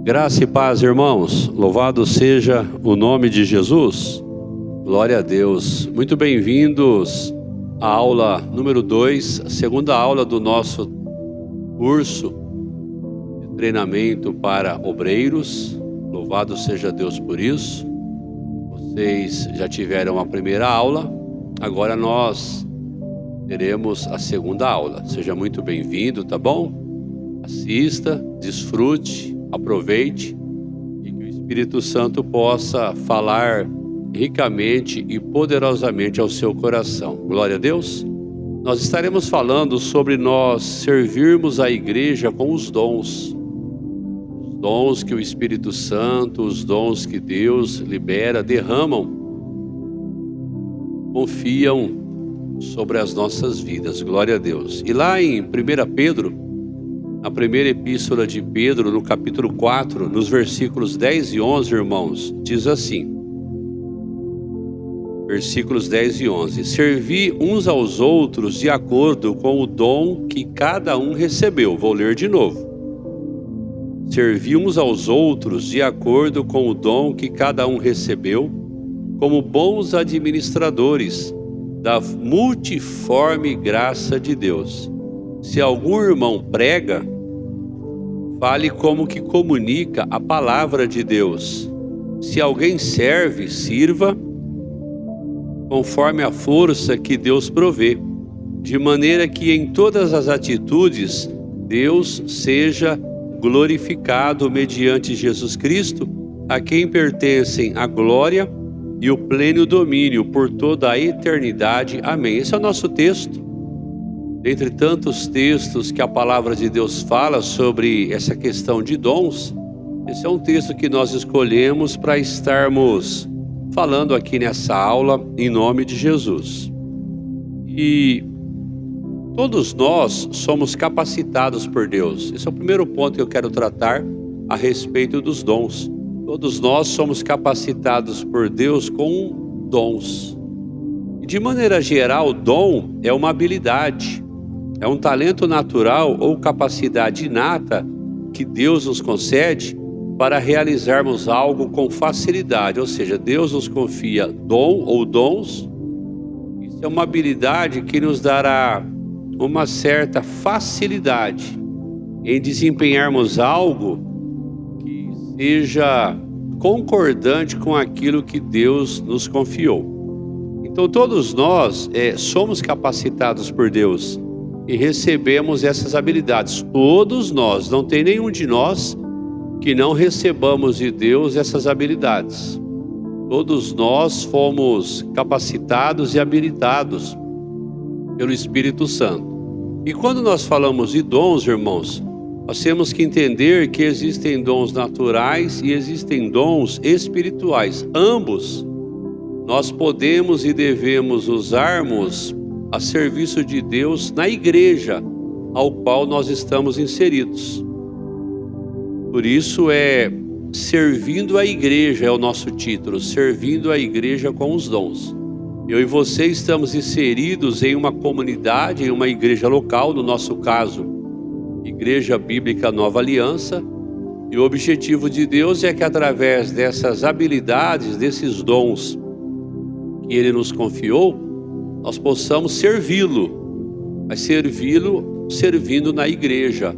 Graça e paz, irmãos. Louvado seja o nome de Jesus. Glória a Deus. Muito bem-vindos à aula número 2, a segunda aula do nosso curso de treinamento para obreiros. Louvado seja Deus por isso. Vocês já tiveram a primeira aula, agora nós teremos a segunda aula. Seja muito bem-vindo, tá bom? Assista, desfrute, aproveite e que o Espírito Santo possa falar ricamente e poderosamente ao seu coração. Glória a Deus. Nós estaremos falando sobre nós servirmos a igreja com os dons que o Espírito Santo, os dons que Deus libera, derramam, confiam sobre as nossas vidas. Glória a Deus. E lá em 1 Pedro, a primeira epístola de Pedro, no capítulo 4, nos versículos 10 e 11, irmãos, diz assim, versículos 10 e 11: servi uns aos outros de acordo com o dom que cada um recebeu. Vou ler de novo. Servi uns aos outros de acordo com o dom que cada um recebeu, como bons administradores da multiforme graça de Deus. Se algum irmão prega, fale como que comunica a palavra de Deus. Se alguém serve, sirva conforme a força que Deus provê, de maneira que em todas as atitudes Deus seja glorificado mediante Jesus Cristo, a quem pertencem a glória e o pleno domínio por toda a eternidade. Amém. Esse é o nosso texto. Dentre tantos textos que a palavra de Deus fala sobre essa questão de dons, esse é um texto que nós escolhemos para estarmos falando aqui nessa aula em nome de Jesus. E todos nós somos capacitados por Deus. Esse é o primeiro ponto que eu quero tratar a respeito dos dons. Todos nós somos capacitados por Deus com dons. E de maneira geral, dom é uma habilidade, é um talento natural ou capacidade inata que Deus nos concede para realizarmos algo com facilidade. Ou seja, Deus nos confia dom ou dons. Isso é uma habilidade que nos dará uma certa facilidade em desempenharmos algo que seja concordante com aquilo que Deus nos confiou. Então todos nós somos capacitados por Deus e recebemos essas habilidades. Todos nós, não tem nenhum de nós que não recebamos de Deus essas habilidades. Todos nós fomos capacitados e habilitados pelo Espírito Santo. E quando nós falamos de dons, irmãos, nós temos que entender que existem dons naturais e existem dons espirituais. Ambos nós podemos e devemos usarmos a serviço de Deus na igreja ao qual nós estamos inseridos. Por isso servindo a igreja é o nosso título, servindo a igreja com os dons. Eu e você estamos inseridos em uma comunidade, em uma igreja local, no nosso caso, Igreja Bíblica Nova Aliança, e o objetivo de Deus é que através dessas habilidades, desses dons que Ele nos confiou, nós possamos servi-lo, mas servi-lo servindo na igreja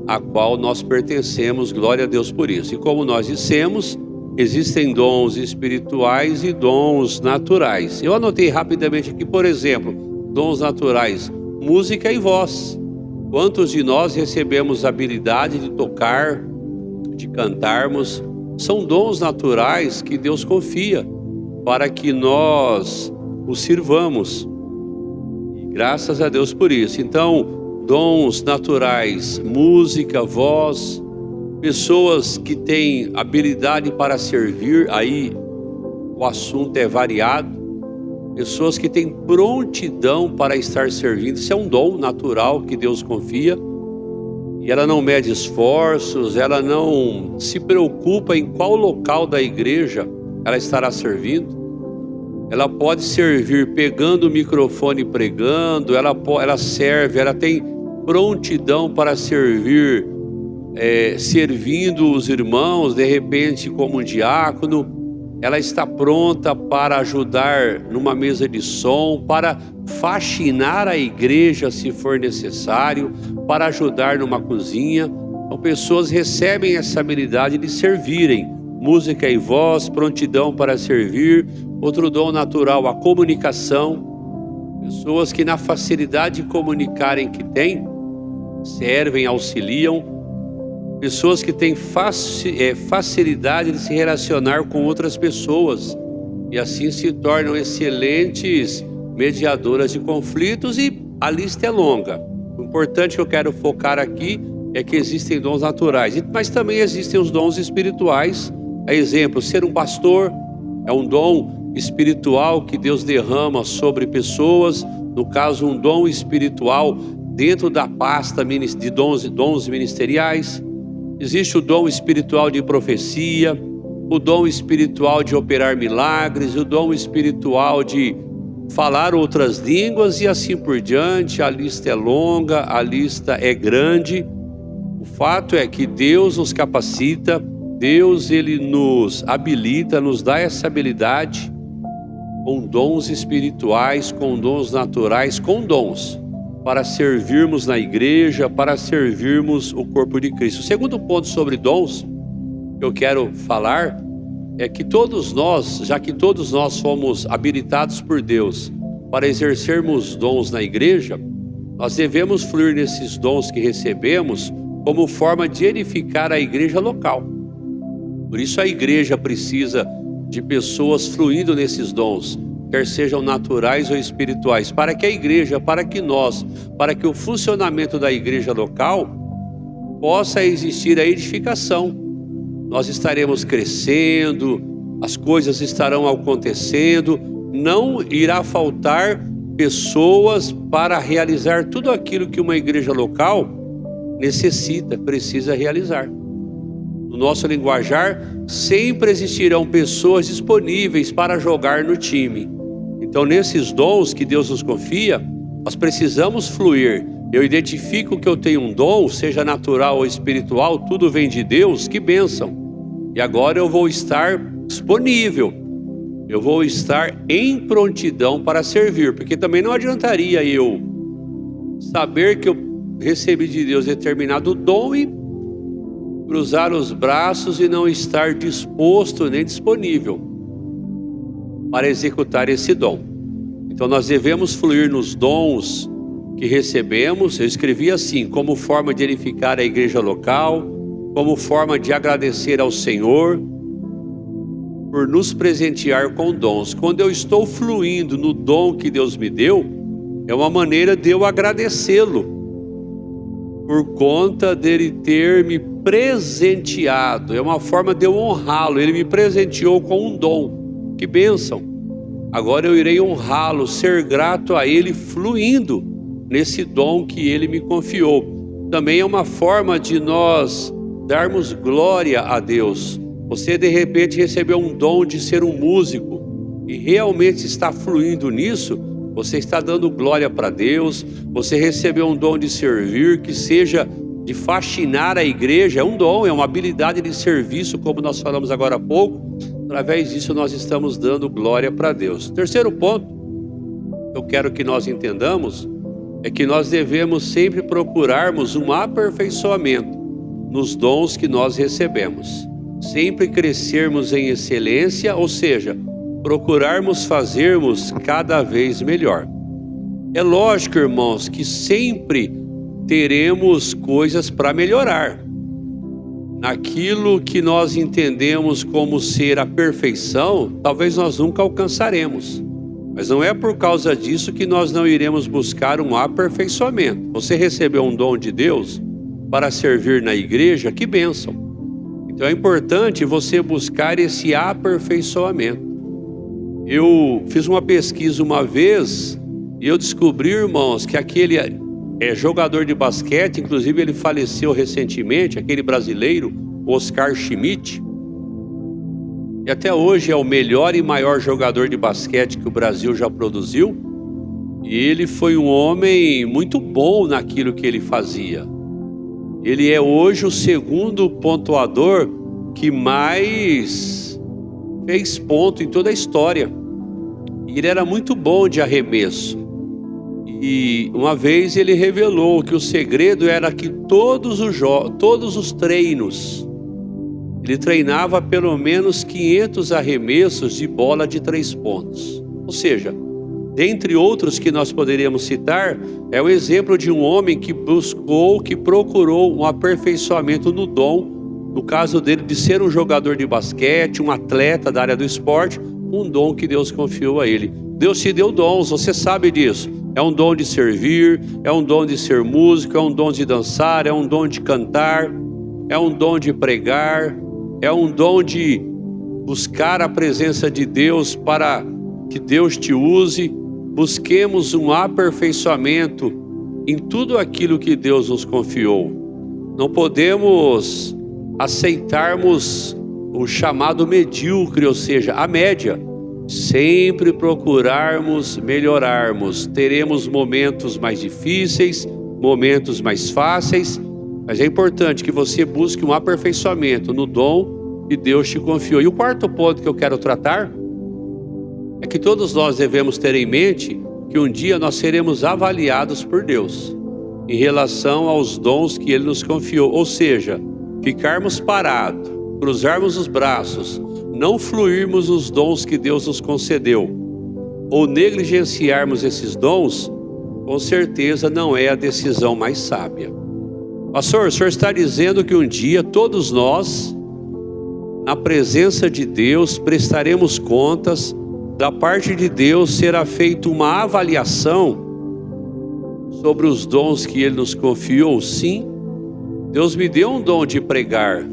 a qual nós pertencemos. Glória a Deus por isso. E como nós dissemos, existem dons espirituais e dons naturais. Eu anotei rapidamente aqui, por exemplo, dons naturais, música e voz. Quantos de nós recebemos a habilidade de tocar, de cantarmos? São dons naturais que Deus confia para que nós o sirvamos. E graças a Deus por isso. Então, dons naturais, música, voz, pessoas que têm habilidade para servir, aí o assunto é variado. Pessoas que têm prontidão para estar servindo, isso é um dom natural que Deus confia. E ela não mede esforços, ela não se preocupa em qual local da igreja ela estará servindo. Ela pode servir pegando o microfone e pregando, ela serve, ela tem prontidão para servir servindo os irmãos, de repente como um diácono. Ela está pronta para ajudar numa mesa de som, para faxinar a igreja se for necessário, para ajudar numa cozinha. Então, pessoas recebem essa habilidade de servirem. Música e voz, prontidão para servir. Outro dom natural, a comunicação. Pessoas que na facilidade de comunicarem que têm, servem, auxiliam. Pessoas que têm facilidade de se relacionar com outras pessoas e assim se tornam excelentes mediadoras de conflitos, e a lista é longa. O importante que eu quero focar aqui é que existem dons naturais, mas também existem os dons espirituais. A exemplo, ser um pastor é um dom espiritual que Deus derrama sobre pessoas. No caso, um dom espiritual dentro da pasta de dons ministeriais. Existe o dom espiritual de profecia, o dom espiritual de operar milagres, o dom espiritual de falar outras línguas e assim por diante. A lista é longa, a lista é grande. O fato é que Deus nos capacita, Deus ele nos habilita, nos dá essa habilidade com dons espirituais, com dons naturais, com dons para servirmos na igreja, para servirmos o corpo de Cristo. O segundo ponto sobre dons que eu quero falar é que todos nós, já que todos nós fomos habilitados por Deus para exercermos dons na igreja, nós devemos fluir nesses dons que recebemos como forma de edificar a igreja local. Por isso a igreja precisa de pessoas fluindo nesses dons, quer sejam naturais ou espirituais, para que a igreja, para que o funcionamento da igreja local possa existir a edificação. Nós estaremos crescendo, as coisas estarão acontecendo, não irá faltar pessoas para realizar tudo aquilo que uma igreja local necessita, precisa realizar. No nosso linguajar, sempre existirão pessoas disponíveis para jogar no time. Então, nesses dons que Deus nos confia, nós precisamos fluir. Eu identifico que eu tenho um dom, seja natural ou espiritual, tudo vem de Deus, que bênção. E agora eu vou estar disponível, eu vou estar em prontidão para servir, porque também não adiantaria eu saber que eu recebi de Deus determinado dom e cruzar os braços e não estar disposto nem disponível para executar esse dom. Então nós devemos fluir nos dons que recebemos. Eu escrevi assim: como forma de edificar a igreja local, como forma de agradecer ao Senhor por nos presentear com dons. Quando eu estou fluindo no dom que Deus me deu, é uma maneira de eu agradecê-lo por conta dele ter me presenteado, é uma forma de eu honrá-lo. Ele me presenteou com um dom. Que bênção! Agora eu irei honrá-lo, ser grato a ele, fluindo nesse dom que ele me confiou. Também é uma forma de nós darmos glória a Deus. Você de repente recebeu um dom de ser um músico e realmente está fluindo nisso, você está dando glória para Deus. Você recebeu um dom de servir, que seja de faxinar a igreja, é um dom, é uma habilidade de serviço, como nós falamos agora há pouco. Através disso nós estamos dando glória para Deus. Terceiro ponto que eu quero que nós entendamos é que nós devemos sempre procurarmos um aperfeiçoamento nos dons que nós recebemos. Sempre crescermos em excelência, ou seja, procurarmos fazermos cada vez melhor. É lógico, irmãos, que sempre teremos coisas para melhorar. Naquilo que nós entendemos como ser a perfeição, talvez nós nunca alcançaremos. Mas não é por causa disso que nós não iremos buscar um aperfeiçoamento. Você recebeu um dom de Deus para servir na igreja, que bênção. Então é importante você buscar esse aperfeiçoamento. Eu fiz uma pesquisa uma vez e eu descobri, irmãos, que aquele jogador de basquete, inclusive ele faleceu recentemente, aquele brasileiro, Oscar Schmidt, e até hoje é o melhor e maior jogador de basquete que o Brasil já produziu. E ele foi um homem muito bom naquilo que ele fazia. Ele é hoje o segundo pontuador que mais fez ponto em toda a história. E ele era muito bom de arremesso. E uma vez ele revelou que o segredo era que todos os treinos, ele treinava pelo menos 500 arremessos de bola de 3 pontos. Ou seja, dentre outros que nós poderíamos citar, é o exemplo de um homem que procurou um aperfeiçoamento no dom, no caso dele de ser um jogador de basquete, um atleta da área do esporte, um dom que Deus confiou a ele. Deus te deu dons, você sabe disso. É um dom de servir, é um dom de ser músico, é um dom de dançar, é um dom de cantar, é um dom de pregar, é um dom de buscar a presença de Deus para que Deus te use. Busquemos um aperfeiçoamento em tudo aquilo que Deus nos confiou. Não podemos aceitarmos o chamado medíocre, ou seja, a média. Sempre procurarmos melhorarmos. Teremos momentos mais difíceis, momentos mais fáceis, mas é importante que você busque um aperfeiçoamento no dom que Deus te confiou. E o quarto ponto que eu quero tratar é que todos nós devemos ter em mente que um dia nós seremos avaliados por Deus em relação aos dons que Ele nos confiou. Ou seja, ficarmos parados, cruzarmos os braços, não fluirmos os dons que Deus nos concedeu, ou negligenciarmos esses dons, com certeza não é a decisão mais sábia. Pastor, o senhor está dizendo que um dia todos nós, na presença de Deus, prestaremos contas, da parte de Deus será feita uma avaliação sobre os dons que Ele nos confiou? Sim, Deus me deu um dom de pregar,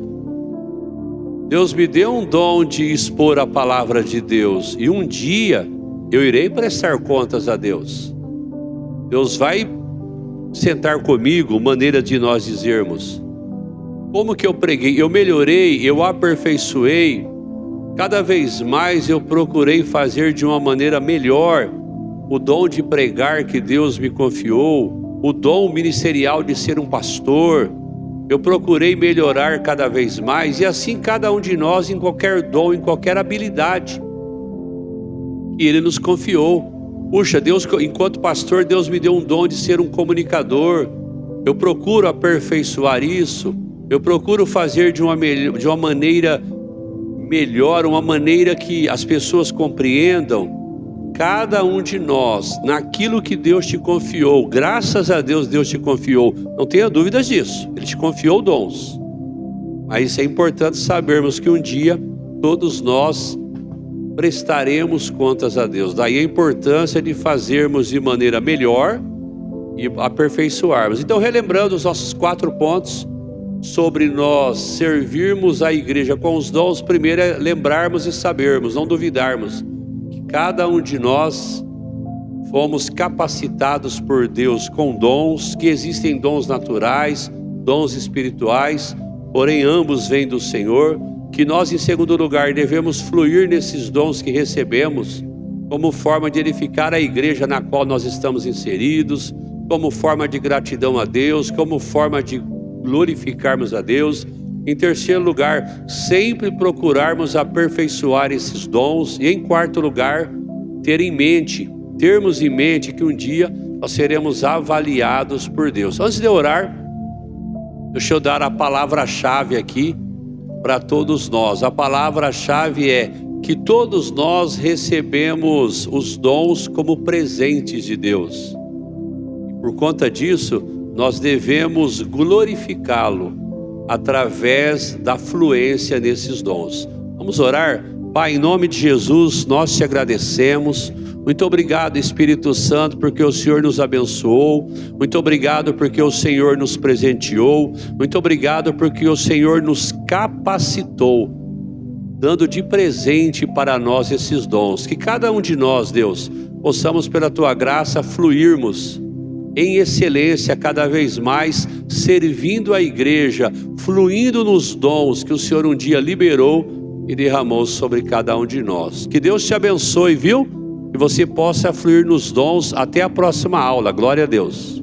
Deus me deu um dom de expor a palavra de Deus, e um dia eu irei prestar contas a Deus. Deus vai sentar comigo, maneira de nós dizermos: como que eu preguei? Eu melhorei, eu aperfeiçoei, cada vez mais eu procurei fazer de uma maneira melhor o dom de pregar que Deus me confiou, o dom ministerial de ser um pastor. Eu procurei melhorar cada vez mais, e assim cada um de nós em qualquer dom, em qualquer habilidade que Ele nos confiou. Puxa, Deus, enquanto pastor, Deus me deu um dom de ser um comunicador. Eu procuro aperfeiçoar isso, eu procuro fazer de uma maneira melhor, uma maneira que as pessoas compreendam. Cada um de nós, naquilo que Deus te confiou, graças a Deus, Deus te confiou, não tenha dúvidas disso, Ele te confiou dons. Mas é importante sabermos que um dia todos nós prestaremos contas a Deus. Daí a importância de fazermos de maneira melhor e aperfeiçoarmos. Então, relembrando os nossos 4 pontos sobre nós servirmos a igreja com os dons, primeiro é lembrarmos e sabermos, não duvidarmos, que cada um de nós fomos capacitados por Deus com dons, que existem dons naturais, dons espirituais, porém ambos vêm do Senhor, que nós em segundo lugar devemos fluir nesses dons que recebemos, como forma de edificar a igreja na qual nós estamos inseridos, como forma de gratidão a Deus, como forma de glorificarmos a Deus. Em terceiro lugar, sempre procurarmos aperfeiçoar esses dons. E em quarto lugar, termos em mente que um dia nós seremos avaliados por Deus. Antes de orar, deixa eu dar a palavra-chave aqui para todos nós. A palavra-chave é que todos nós recebemos os dons como presentes de Deus. E por conta disso, nós devemos glorificá-lo através da fluência nesses dons. Vamos orar? Pai, em nome de Jesus, nós te agradecemos. Muito obrigado, Espírito Santo, porque o Senhor nos abençoou. Muito obrigado porque o Senhor nos presenteou. Muito obrigado porque o Senhor nos capacitou, dando de presente para nós esses dons. Que cada um de nós, Deus, possamos pela tua graça fluirmos em excelência cada vez mais, servindo a igreja, fluindo nos dons que o Senhor um dia liberou e derramou sobre cada um de nós. Que Deus te abençoe, viu? Que você possa fluir nos dons. Até a próxima aula. Glória a Deus.